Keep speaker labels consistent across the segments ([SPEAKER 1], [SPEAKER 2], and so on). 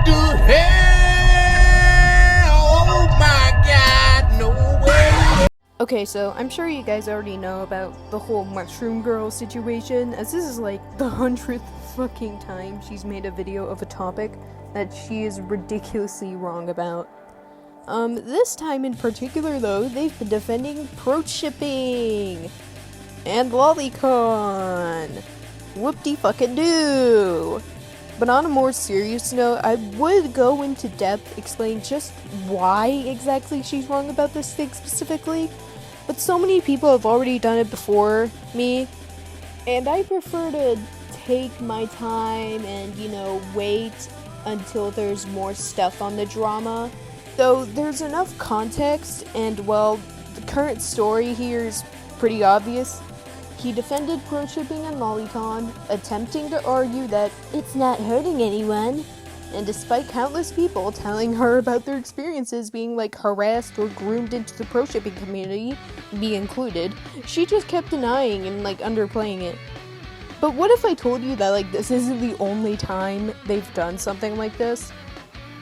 [SPEAKER 1] the hell? Oh my god, no way.
[SPEAKER 2] Okay, so I'm sure you guys already know about the whole Mushroom Girl situation, as this is like the 100th fucking time she's made a video of a topic that she is ridiculously wrong about. This time in particular though, they've been defending pro-shipping and lolicon. Whoop-de-fucking-do. But on a more serious note, I would go into depth explaining just why exactly she's wrong about this thing specifically, but so many people have already done it before me, and I prefer to take my time and, wait until there's more stuff on the drama. So there's enough context, and well, the current story here is pretty obvious. He defended pro-shipping and lolicon, attempting to argue that it's not hurting anyone, and despite countless people telling her about their experiences being harassed or groomed into the pro-shipping community, me included, she just kept denying and underplaying it. But what if I told you that this isn't the only time they've done something like this?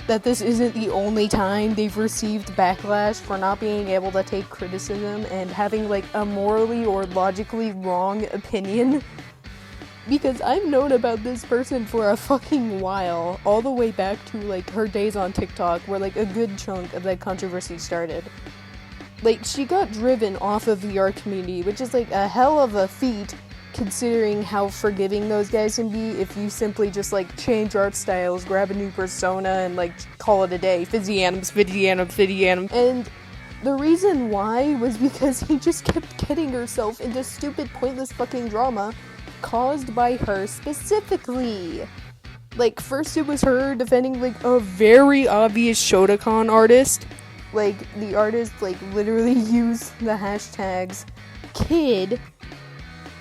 [SPEAKER 2] That this isn't the only time they've received backlash for not being able to take criticism and having a morally or logically wrong opinion? Because I've known about this person for a fucking while, all the way back to her days on TikTok where a good chunk of that controversy started. She got driven off of the art community, which is a hell of a feat considering how forgiving those guys can be if you simply just change art styles, grab a new persona, and call it a day. Fizzy anims. And the reason why was because he just kept getting herself into stupid, pointless fucking drama caused by her specifically. First it was her defending a very obvious Shotokan artist. The artist literally used the hashtags kid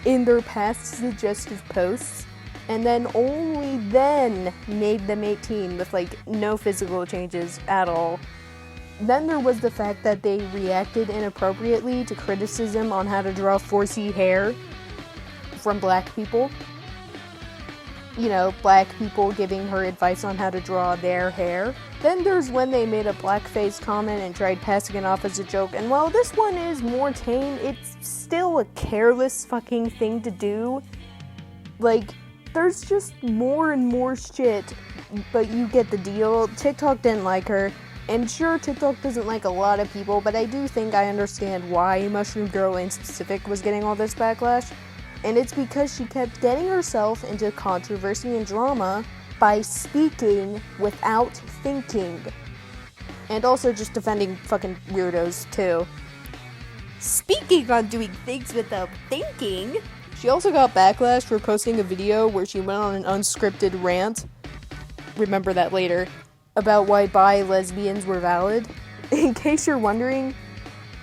[SPEAKER 2] in their past suggestive posts, and then only then made them 18 with no physical changes at all. Then there was the fact that they reacted inappropriately to criticism on how to draw 4C hair from black people. Black people giving her advice on how to draw their hair. Then there's when they made a blackface comment and tried passing it off as a joke, and while this one is more tame, it's still a careless fucking thing to do. There's just more and more shit, but you get the deal. TikTok didn't like her, and sure, TikTok doesn't like a lot of people, but I do think I understand why Mushroom Girl in specific was getting all this backlash. And it's because she kept getting herself into controversy and drama by speaking without thinking. And also just defending fucking weirdos, too. Speaking on doing things without thinking, she also got backlash for posting a video where she went on an unscripted rant, remember that later, about why bi lesbians were valid. In case you're wondering,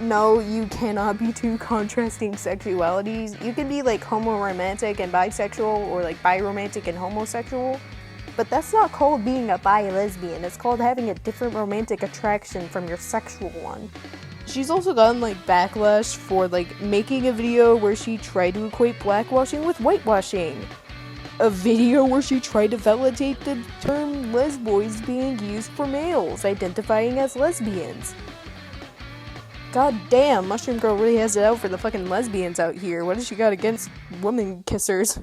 [SPEAKER 2] no, you cannot be two contrasting sexualities. You can be homo-romantic and bisexual, or bi-romantic and homosexual, but that's not called being a bi-lesbian. It's called having a different romantic attraction from your sexual one. She's also gotten backlash for making a video where she tried to equate blackwashing with whitewashing. A video where she tried to validate the term LESBOYS being used for males identifying as lesbians. God damn, Mushroom Girl really has it out for the fucking lesbians out here. What has she got against woman kissers?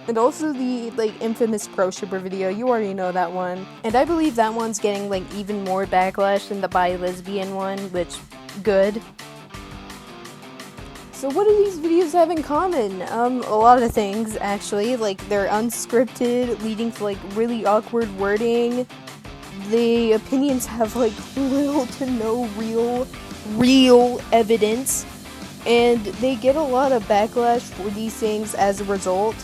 [SPEAKER 2] And also the, infamous pro-shipper video, you already know that one. And I believe that one's getting, even more backlash than the bi-lesbian one, which, good. So what do these videos have in common? A lot of things, actually. They're unscripted, leading to, really awkward wording. The opinions have little to no real evidence, and they get a lot of backlash for these things as a result.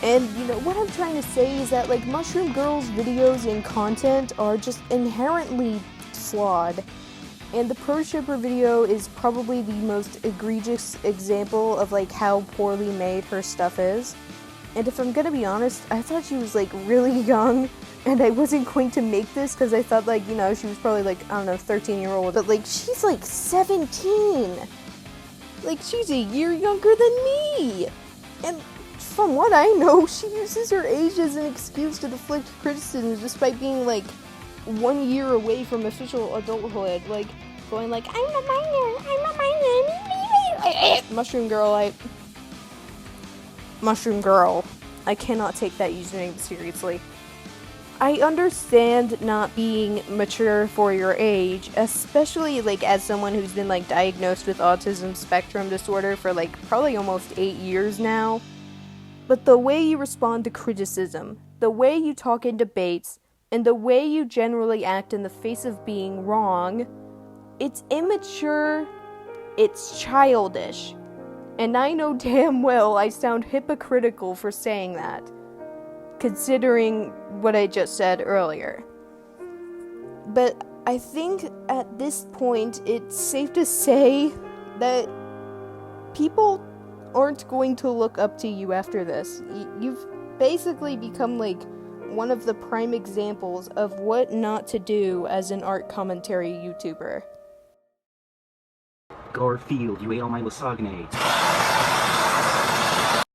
[SPEAKER 2] And what I'm trying to say is that Mushroom Girl's videos and content are just inherently flawed, and the pro shipper video is probably the most egregious example of how poorly made her stuff is. And if I'm gonna be honest, I thought she was really young. And I wasn't going to make this because I thought, she was probably, 13-year-old. But, she's, 17! She's a year younger than me! And from what I know, she uses her age as an excuse to deflect criticism despite being, like, 1 year away from official adulthood. Like, going like, I'm a minor. Mushroom Girl. I cannot take that username seriously. I understand not being mature for your age, especially, like, as someone who's been, like, diagnosed with autism spectrum disorder for, like, probably almost 8 years now. But the way you respond to criticism, the way you talk in debates, and the way you generally act in the face of being wrong, it's immature, it's childish. And I know damn well I sound hypocritical for saying that, considering what I just said earlier. But I think at this point, it's safe to say that people aren't going to look up to you after this. You've basically become, like, one of the prime examples of what not to do as an art commentary YouTuber.
[SPEAKER 3] Garfield, you ate all my lasagne.